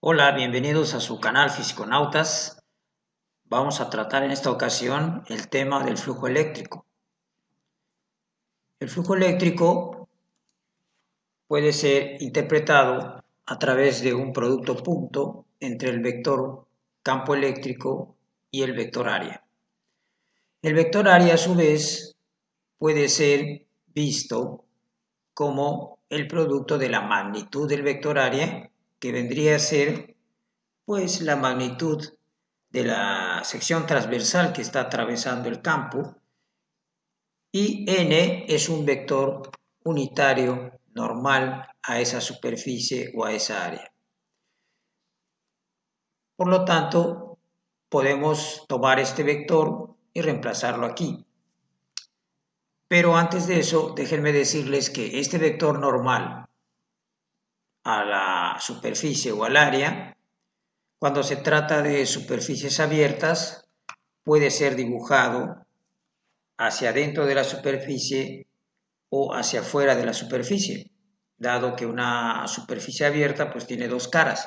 Hola, bienvenidos a su canal Fisiconautas. Vamos a tratar en esta ocasión el tema del flujo eléctrico. El flujo eléctrico puede ser interpretado a través de un producto punto entre el vector campo eléctrico y el vector área. El vector área, a su vez, puede ser visto como el producto de la magnitud del vector área, que vendría a ser pues la magnitud de la sección transversal que está atravesando el campo, y n es un vector unitario normal a esa superficie o a esa área. Por lo tanto, podemos tomar este vector y reemplazarlo aquí. Pero antes de eso, déjenme decirles que este vector normal a la superficie o al área, cuando se trata de superficies abiertas, puede ser dibujado hacia adentro de la superficie o hacia afuera de la superficie, dado que una superficie abierta pues tiene dos caras.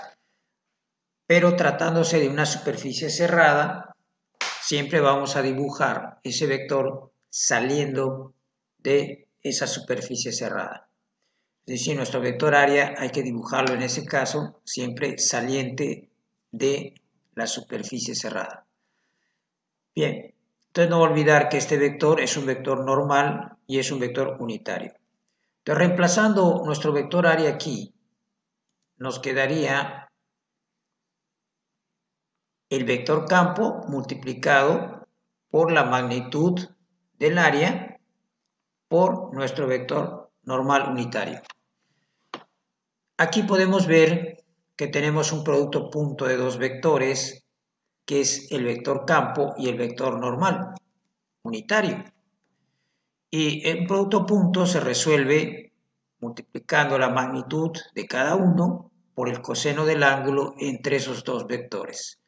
Pero tratándose de una superficie cerrada, siempre vamos a dibujar ese vector saliendo de esa superficie cerrada. Es decir, nuestro vector área hay que dibujarlo en ese caso siempre saliente de la superficie cerrada. Bien, entonces no olvidar que este vector es un vector normal y es un vector unitario. Entonces, reemplazando nuestro vector área aquí, nos quedaría el vector campo multiplicado por la magnitud del área por nuestro vector normal unitario. Aquí podemos ver que tenemos un producto punto de dos vectores, que es el vector campo y el vector normal unitario. Y el producto punto se resuelve multiplicando la magnitud de cada uno por el coseno del ángulo entre esos dos vectores.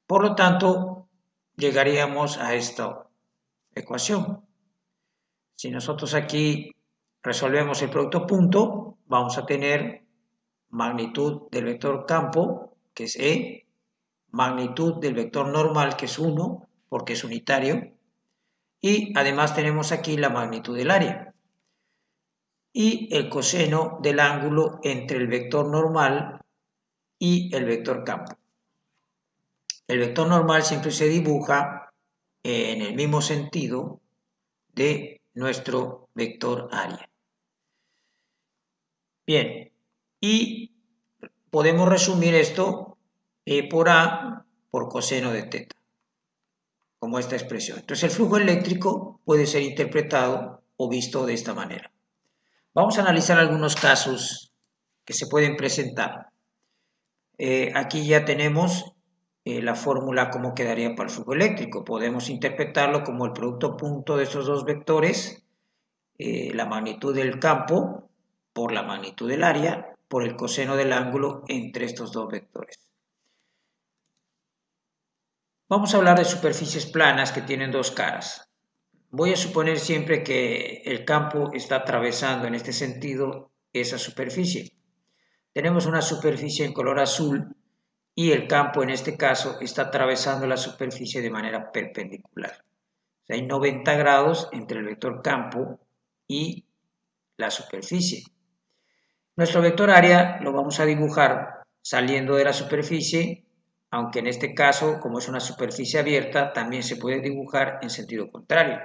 Por lo tanto, llegaríamos a esta ecuación. Si nosotros aquí resolvemos el producto punto, vamos a tener magnitud del vector campo, que es E, magnitud del vector normal, que es 1, porque es unitario, y además tenemos aquí la magnitud del área y el coseno del ángulo entre el vector normal y el vector campo. El vector normal siempre se dibuja en el mismo sentido de nuestro vector área. Bien, y podemos resumir esto E por A por coseno de teta, como esta expresión. Entonces el flujo eléctrico puede ser interpretado o visto de esta manera. Vamos a analizar algunos casos que se pueden presentar. Aquí ya tenemos la fórmula como quedaría para el flujo eléctrico. Podemos interpretarlo como el producto punto de estos dos vectores, la magnitud del campo por la magnitud del área por el coseno del ángulo entre estos dos vectores. Vamos a hablar de superficies planas que tienen dos caras. Voy a suponer siempre que el campo está atravesando en este sentido esa superficie. Tenemos una superficie en color azul y el campo en este caso está atravesando la superficie de manera perpendicular. O sea, hay 90 grados entre el vector campo y la superficie. Nuestro vector área lo vamos a dibujar saliendo de la superficie, aunque en este caso, como es una superficie abierta, también se puede dibujar en sentido contrario.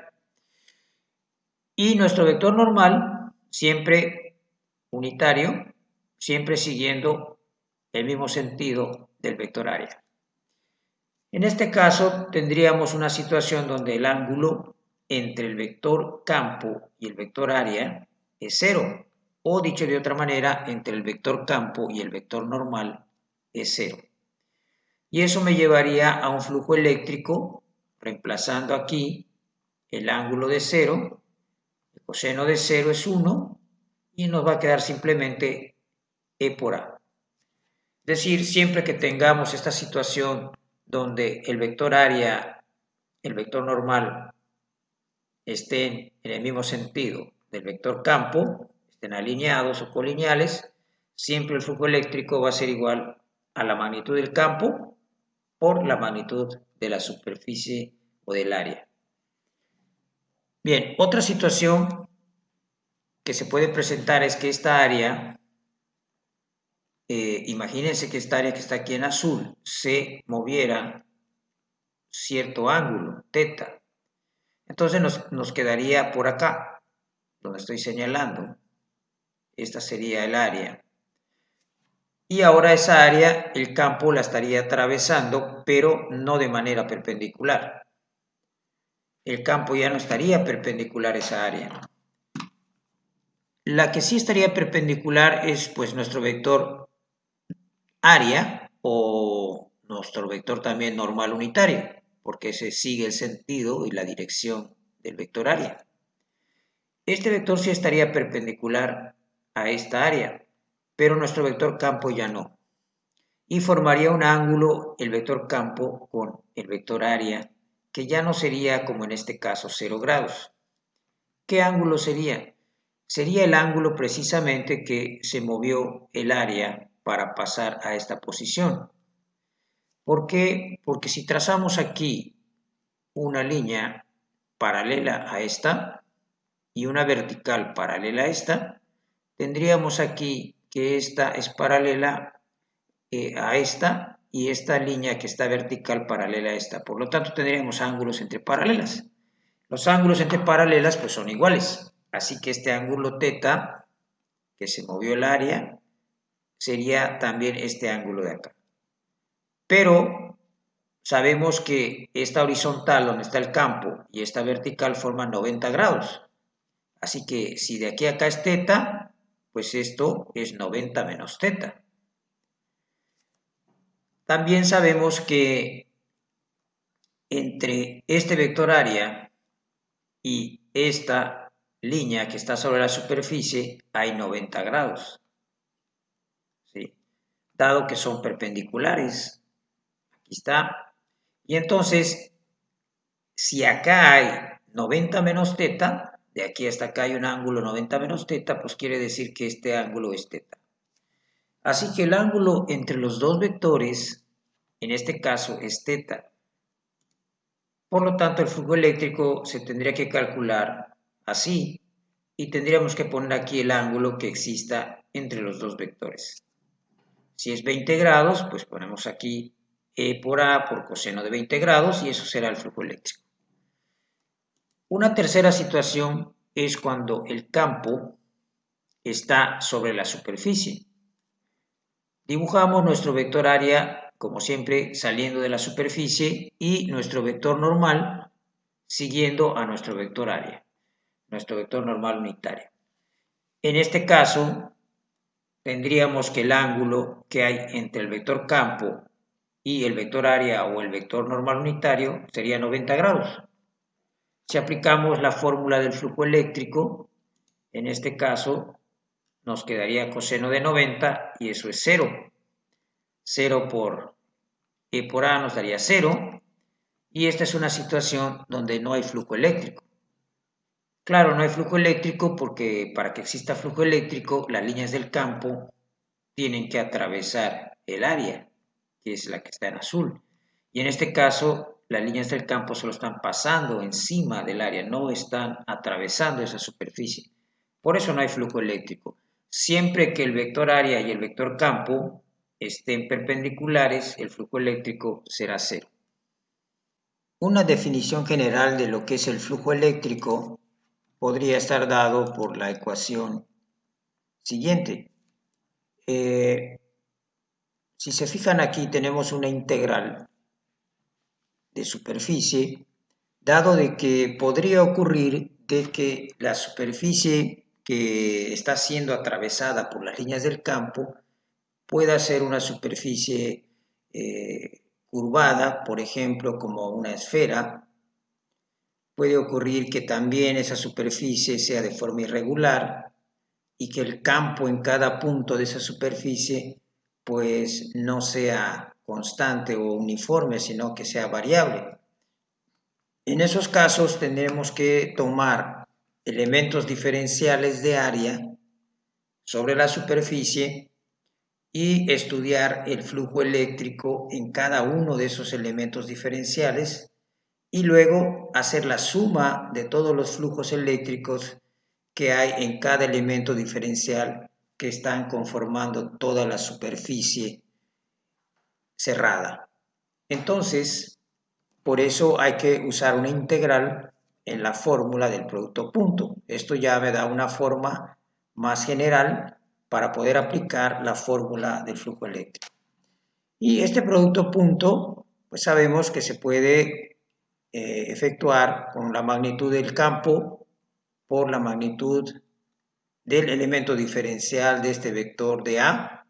Y nuestro vector normal, siempre unitario, siempre siguiendo el mismo sentido del vector área. En este caso tendríamos una situación donde el ángulo entre el vector campo y el vector área es 0, o dicho de otra manera, entre el vector campo y el vector normal es 0. Y eso me llevaría a un flujo eléctrico, reemplazando aquí el ángulo de 0, el coseno de 0 es 1, y nos va a quedar simplemente E por A. Es decir, siempre que tengamos esta situación donde el vector área, el vector normal estén en el mismo sentido del vector campo, estén alineados o colineales, siempre el flujo eléctrico va a ser igual a la magnitud del campo por la magnitud de la superficie o del área. Bien, otra situación que se puede presentar es que esta área, imagínense que esta área que está aquí en azul se moviera cierto ángulo, θ. Entonces nos quedaría por acá, donde estoy señalando. Esta sería el área. Y ahora esa área, el campo la estaría atravesando, pero no de manera perpendicular. El campo ya no estaría perpendicular a esa área. La que sí estaría perpendicular es pues nuestro vector área o nuestro vector también normal unitario, porque ese sigue el sentido y la dirección del vector área. Este vector sí estaría perpendicular a esta área, pero nuestro vector campo ya no. Y formaría un ángulo el vector campo con el vector área, que ya no sería como en este caso 0 grados. ¿Qué ángulo sería? Sería el ángulo precisamente que se movió el área para pasar a esta posición. ¿Por qué? Porque si trazamos aquí una línea paralela a esta y una vertical paralela a esta, tendríamos aquí que esta es paralela a esta y esta línea que está vertical paralela a esta. Por lo tanto, tendríamos ángulos entre paralelas. Los ángulos entre paralelas pues son iguales. Así que este ángulo θ, que se movió el área, sería también este ángulo de acá. Pero sabemos que esta horizontal donde está el campo y esta vertical forman 90 grados. Así que si de aquí a acá es θ, pues esto es 90 menos θ. También sabemos que entre este vector área y esta línea que está sobre la superficie hay 90 grados. ¿Sí? Dado que son perpendiculares. Aquí está. Y entonces, si acá hay 90 menos θ, de aquí hasta acá hay un ángulo 90 menos θ, pues quiere decir que este ángulo es θ. Así que el ángulo entre los dos vectores, en este caso, es θ. Por lo tanto, el flujo eléctrico se tendría que calcular así y tendríamos que poner aquí el ángulo que exista entre los dos vectores. Si es 20 grados, pues ponemos aquí E por A por coseno de 20 grados y eso será el flujo eléctrico. Una tercera situación es cuando el campo está sobre la superficie. Dibujamos nuestro vector área, como siempre, saliendo de la superficie y nuestro vector normal siguiendo a nuestro vector área, nuestro vector normal unitario. En este caso, tendríamos que el ángulo que hay entre el vector campo y el vector área o el vector normal unitario sería 90 grados. Si aplicamos la fórmula del flujo eléctrico, en este caso nos quedaría coseno de 90 y eso es 0. 0 por E por A nos daría 0 y esta es una situación donde no hay flujo eléctrico. Claro, no hay flujo eléctrico porque para que exista flujo eléctrico las líneas del campo tienen que atravesar el área, que es la que está en azul. Y en este caso, las líneas del campo solo están pasando encima del área, no están atravesando esa superficie. Por eso no hay flujo eléctrico. Siempre que el vector área y el vector campo estén perpendiculares, el flujo eléctrico será cero. Una definición general de lo que es el flujo eléctrico podría estar dado por la ecuación siguiente. Si se fijan aquí tenemos una integral de superficie, dado de que podría ocurrir de que la superficie que está siendo atravesada por las líneas del campo pueda ser una superficie curvada, por ejemplo, como una esfera. Puede ocurrir que también esa superficie sea de forma irregular y que el campo en cada punto de esa superficie pues no sea constante o uniforme, sino que sea variable. En esos casos tendremos que tomar elementos diferenciales de área sobre la superficie y estudiar el flujo eléctrico en cada uno de esos elementos diferenciales y luego hacer la suma de todos los flujos eléctricos que hay en cada elemento diferencial que están conformando toda la superficie cerrada. Entonces, por eso hay que usar una integral en la fórmula del producto punto. Esto ya me da una forma más general para poder aplicar la fórmula del flujo eléctrico. Y este producto punto, pues sabemos que se puede efectuar con la magnitud del campo por la magnitud del elemento diferencial de este vector de A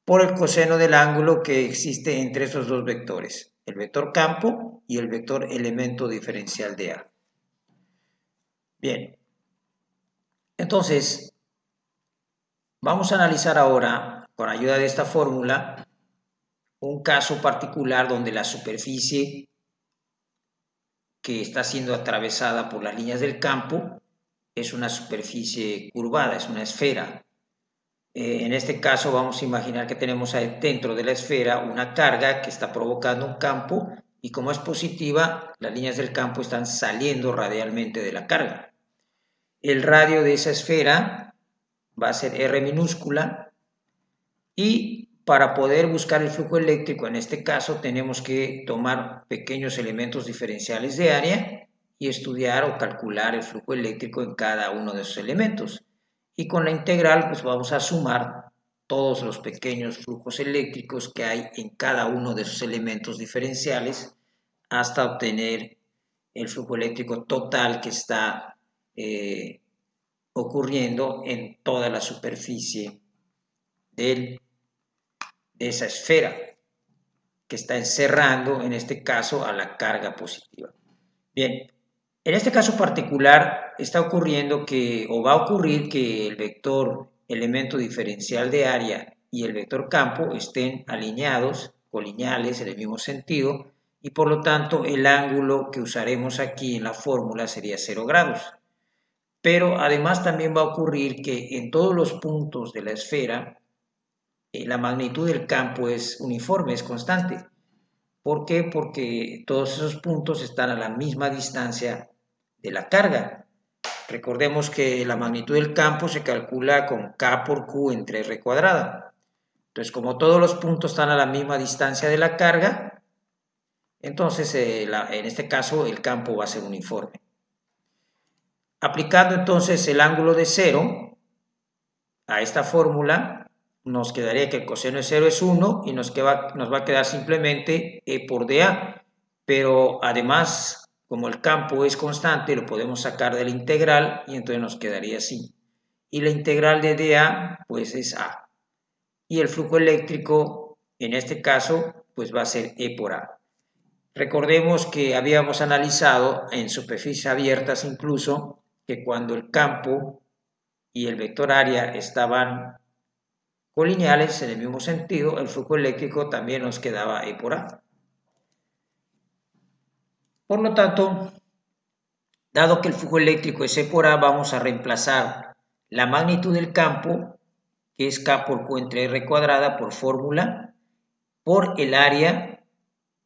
por el coseno del ángulo que existe entre esos dos vectores, el vector campo y el vector elemento diferencial de A. Bien, entonces vamos a analizar ahora, con ayuda de esta fórmula, un caso particular donde la superficie que está siendo atravesada por las líneas del campo es una superficie curvada, es una esfera. En este caso vamos a imaginar que tenemos dentro de la esfera una carga que está provocando un campo y como es positiva, las líneas del campo están saliendo radialmente de la carga. El radio de esa esfera va a ser R minúscula y para poder buscar el flujo eléctrico en este caso tenemos que tomar pequeños elementos diferenciales de área y estudiar o calcular el flujo eléctrico en cada uno de esos elementos. Y con la integral pues vamos a sumar todos los pequeños flujos eléctricos que hay en cada uno de esos elementos diferenciales hasta obtener el flujo eléctrico total que está ocurriendo en toda la superficie de esa esfera que está encerrando en este caso a la carga positiva. Bien, en este caso particular está ocurriendo que, o va a ocurrir que el vector elemento diferencial de área y el vector campo estén alineados, colineales en el mismo sentido, y por lo tanto el ángulo que usaremos aquí en la fórmula sería 0 grados. Pero además también va a ocurrir que en todos los puntos de la esfera la magnitud del campo es uniforme, es constante. ¿Por qué? Porque todos esos puntos están a la misma distancia de la carga. Recordemos que la magnitud del campo se calcula con K por Q entre R cuadrada. Entonces, como todos los puntos están a la misma distancia de la carga, entonces en este caso el campo va a ser uniforme. Aplicando entonces el ángulo de 0 a esta fórmula, nos quedaría que el coseno de 0 es 1 y nos va a quedar simplemente E por dA. Pero además, como el campo es constante, lo podemos sacar de la integral y entonces nos quedaría así. Y la integral de dA pues es A. Y el flujo eléctrico, en este caso, pues va a ser E por A. Recordemos que habíamos analizado en superficies abiertas incluso que cuando el campo y el vector área estaban colineales en el mismo sentido, el flujo eléctrico también nos quedaba E por A. Por lo tanto, dado que el flujo eléctrico es E por A, vamos a reemplazar la magnitud del campo, que es K por Q entre R cuadrada por fórmula, por el área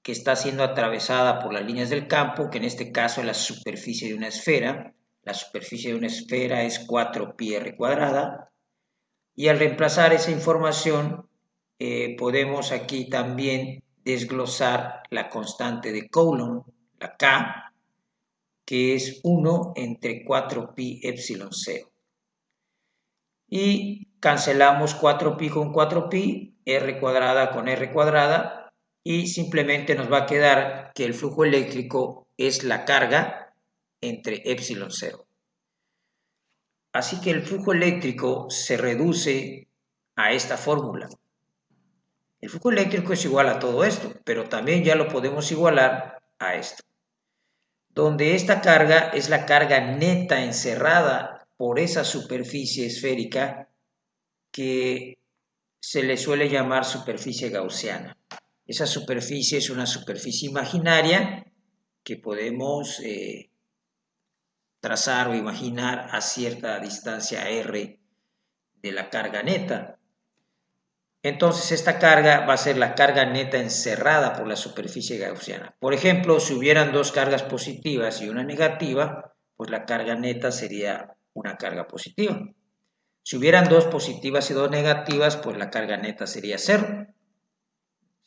que está siendo atravesada por las líneas del campo, que en este caso es la superficie de una esfera. La superficie de una esfera es 4pi R cuadrada. Y al reemplazar esa información, podemos aquí también desglosar la constante de Coulomb, la K, que es 1 entre 4pi epsilon 0. Y cancelamos 4pi con 4pi, R cuadrada con R cuadrada, y simplemente nos va a quedar que el flujo eléctrico es la carga entre epsilon 0. Así que el flujo eléctrico se reduce a esta fórmula. El flujo eléctrico es igual a todo esto, pero también ya lo podemos igualar a esto, donde esta carga es la carga neta encerrada por esa superficie esférica que se le suele llamar superficie gaussiana. Esa superficie es una superficie imaginaria que podemos trazar o imaginar a cierta distancia r de la carga neta. Entonces esta carga va a ser la carga neta encerrada por la superficie gaussiana. Por ejemplo, si hubieran dos cargas positivas y una negativa, pues la carga neta sería una carga positiva. Si hubieran dos positivas y dos negativas, pues la carga neta sería cero.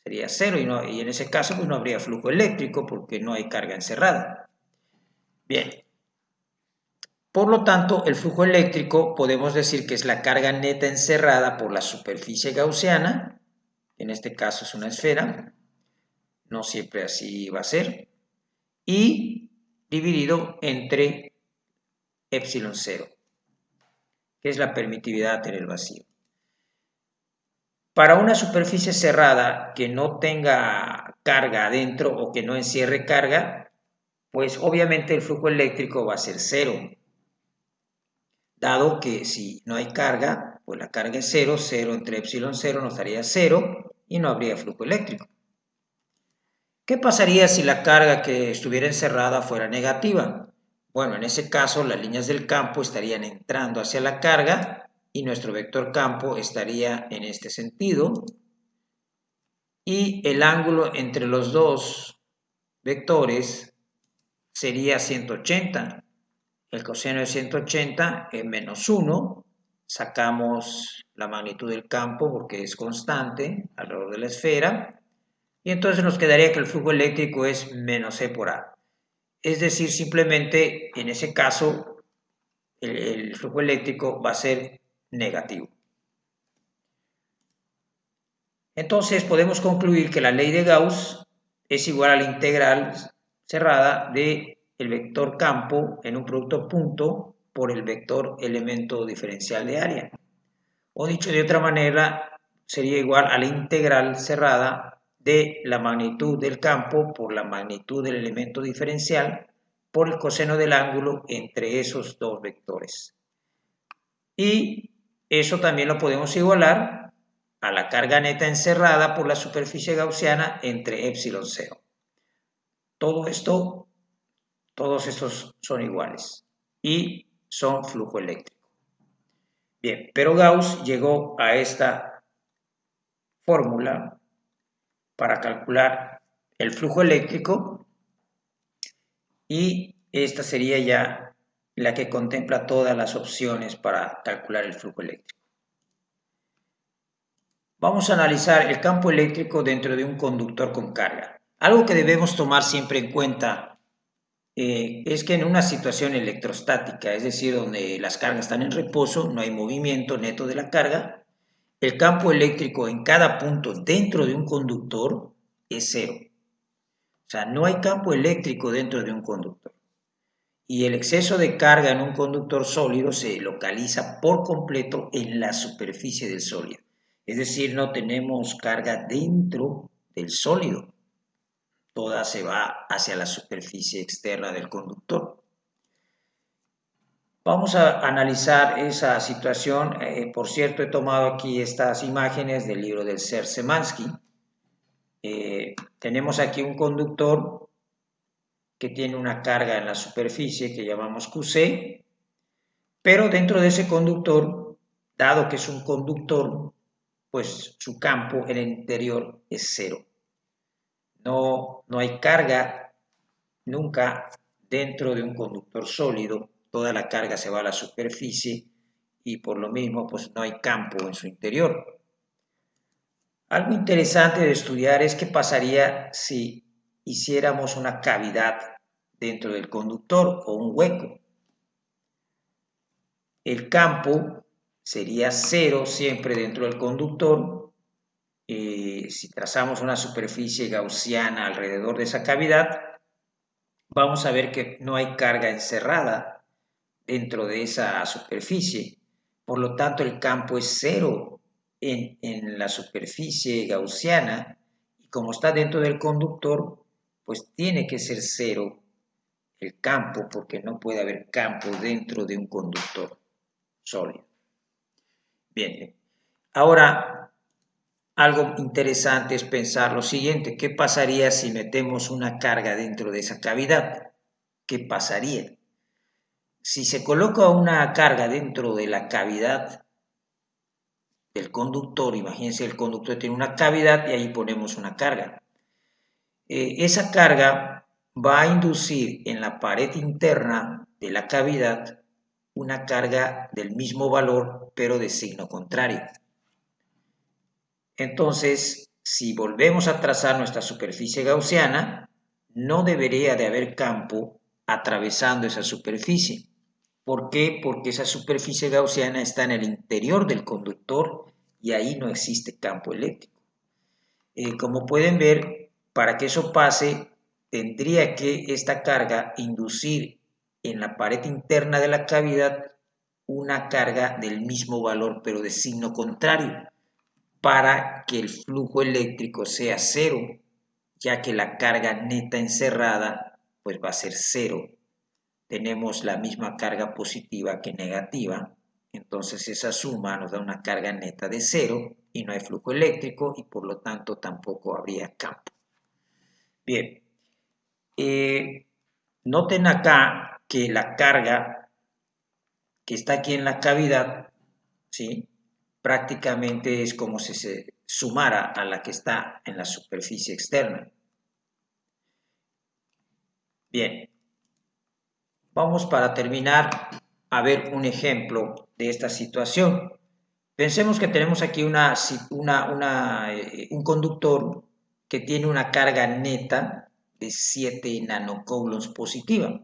Sería cero y en ese caso pues no habría flujo eléctrico porque no hay carga encerrada. Bien. Por lo tanto, el flujo eléctrico podemos decir que es la carga neta encerrada por la superficie gaussiana, en este caso es una esfera, no siempre así va a ser, y dividido entre epsilon 0, que es la permitividad en el vacío. Para una superficie cerrada que no tenga carga adentro o que no encierre carga, pues obviamente el flujo eléctrico va a ser cero, dado que si no hay carga, pues la carga es cero, 0 entre epsilon 0 nos daría 0 y no habría flujo eléctrico. ¿Qué pasaría si la carga que estuviera encerrada fuera negativa? Bueno, en ese caso las líneas del campo estarían entrando hacia la carga y nuestro vector campo estaría en este sentido y el ángulo entre los dos vectores sería 180. El coseno de 180 es menos 1. Sacamos la magnitud del campo porque es constante alrededor de la esfera. Y entonces nos quedaría que el flujo eléctrico es menos E por A. Es decir, simplemente en ese caso el flujo eléctrico va a ser negativo. Entonces podemos concluir que la ley de Gauss es igual a la integral cerrada de el vector campo en un producto punto por el vector elemento diferencial de área. O dicho de otra manera, sería igual a la integral cerrada de la magnitud del campo por la magnitud del elemento diferencial por el coseno del ángulo entre esos dos vectores. Y eso también lo podemos igualar a la carga neta encerrada por la superficie gaussiana entre epsilon 0. Todos estos son iguales y son flujo eléctrico. Bien, pero Gauss llegó a esta fórmula para calcular el flujo eléctrico y esta sería ya la que contempla todas las opciones para calcular el flujo eléctrico. Vamos a analizar el campo eléctrico dentro de un conductor con carga. Algo que debemos tomar siempre en cuenta es que en una situación electrostática, es decir, donde las cargas están en reposo, no hay movimiento neto de la carga, el campo eléctrico en cada punto dentro de un conductor es cero. O sea, no hay campo eléctrico dentro de un conductor. Y el exceso de carga en un conductor sólido se localiza por completo en la superficie del sólido. Es decir, no tenemos carga dentro del sólido. Toda se va hacia la superficie externa del conductor. Vamos a analizar esa situación. Por cierto, he tomado aquí estas imágenes del libro del Ser Szymanski. Tenemos aquí un conductor que tiene una carga en la superficie que llamamos QC, pero dentro de ese conductor, dado que es un conductor, pues su campo en el interior es cero. No hay carga nunca dentro de un conductor sólido, toda la carga se va a la superficie y por lo mismo pues no hay campo en su interior. Algo interesante de estudiar es qué pasaría si hiciéramos una cavidad dentro del conductor o un hueco. El campo sería cero siempre dentro del conductor. Si trazamos una superficie gaussiana alrededor de esa cavidad, vamos a ver que no hay carga encerrada dentro de esa superficie. Por lo tanto, el campo es cero en la superficie gaussiana y como está dentro del conductor, pues tiene que ser cero el campo porque no puede haber campo dentro de un conductor sólido. Bien, ahora algo interesante es pensar lo siguiente: ¿qué pasaría si metemos una carga dentro de esa cavidad? ¿Qué pasaría? Si se coloca una carga dentro de la cavidad del conductor. Imagínense, el conductor tiene una cavidad y ahí ponemos una carga. Esa carga va a inducir en la pared interna de la cavidad una carga del mismo valor, pero de signo contrario. Entonces, si volvemos a trazar nuestra superficie gaussiana, no debería de haber campo atravesando esa superficie. ¿Por qué? Porque esa superficie gaussiana está en el interior del conductor y ahí no existe campo eléctrico. Como pueden ver, para que eso pase, tendría que esta carga inducir en la pared interna de la cavidad una carga del mismo valor, pero de signo contrario, para que el flujo eléctrico sea cero, ya que la carga neta encerrada pues va a ser cero. Tenemos la misma carga positiva que negativa, entonces esa suma nos da una carga neta de cero y no hay flujo eléctrico y por lo tanto tampoco habría campo. Bien, noten acá que la carga que está aquí en la cavidad, ¿sí?, prácticamente es como si se sumara a la que está en la superficie externa. Bien, vamos para terminar a ver un ejemplo de esta situación. Pensemos que tenemos aquí un conductor que tiene una carga neta de 7 nanocoulombs positiva.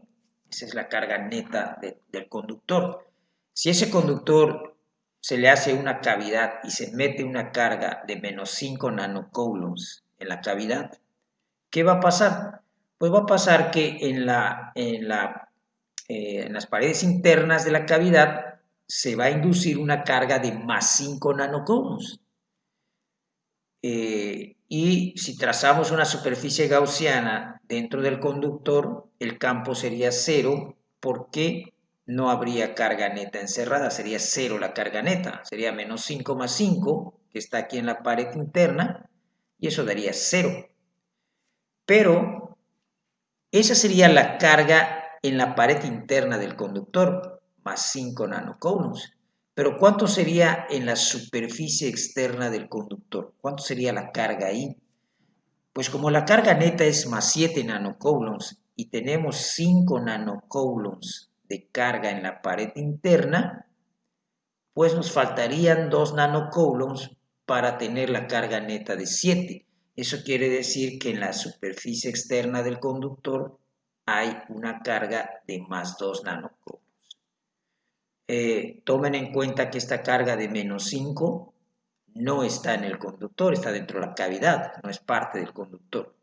Esa es la carga neta del conductor. Si ese conductor se le hace una cavidad y se mete una carga de menos 5 nanocoulombs en la cavidad, ¿qué va a pasar? Pues va a pasar que en las paredes internas de la cavidad se va a inducir una carga de más 5 nanocoulombs. Y si trazamos una superficie gaussiana dentro del conductor, el campo sería cero porque no habría carga neta encerrada, sería cero la carga neta, sería menos 5 más 5, que está aquí en la pared interna, y eso daría cero. Pero esa sería la carga en la pared interna del conductor, más 5 nanocoulombs. Pero ¿cuánto sería en la superficie externa del conductor? ¿Cuánto sería la carga ahí? Pues como la carga neta es más 7 nanocoulombs y tenemos 5 nanocoulombs de carga en la pared interna, pues nos faltarían 2 nanocoulombs para tener la carga neta de 7. Eso quiere decir que en la superficie externa del conductor hay una carga de más 2 nanocoulombs. Tomen en cuenta que esta carga de menos 5 no está en el conductor, está dentro de la cavidad, no es parte del conductor.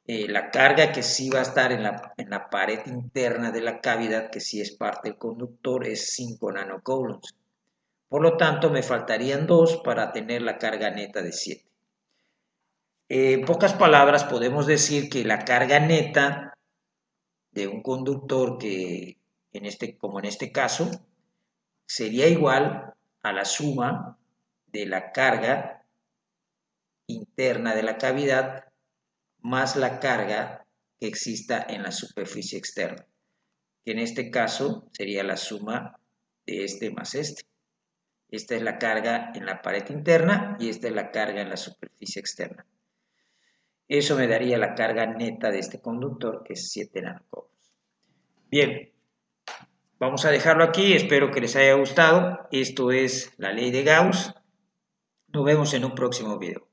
La carga que sí va a estar en la pared interna de la cavidad, que sí es parte del conductor, es 5 nanocoulombs. Por lo tanto, me faltarían 2 para tener la carga neta de 7. En pocas palabras, podemos decir que la carga neta de un conductor como en este caso, sería igual a la suma de la carga interna de la cavidad más la carga que exista en la superficie externa, que en este caso sería la suma de este más este. Esta es la carga en la pared interna y esta es la carga en la superficie externa. Eso me daría la carga neta de este conductor, que es 7 nanocoulombs. Bien, vamos a dejarlo aquí. Espero que les haya gustado. Esto es la ley de Gauss. Nos vemos en un próximo video.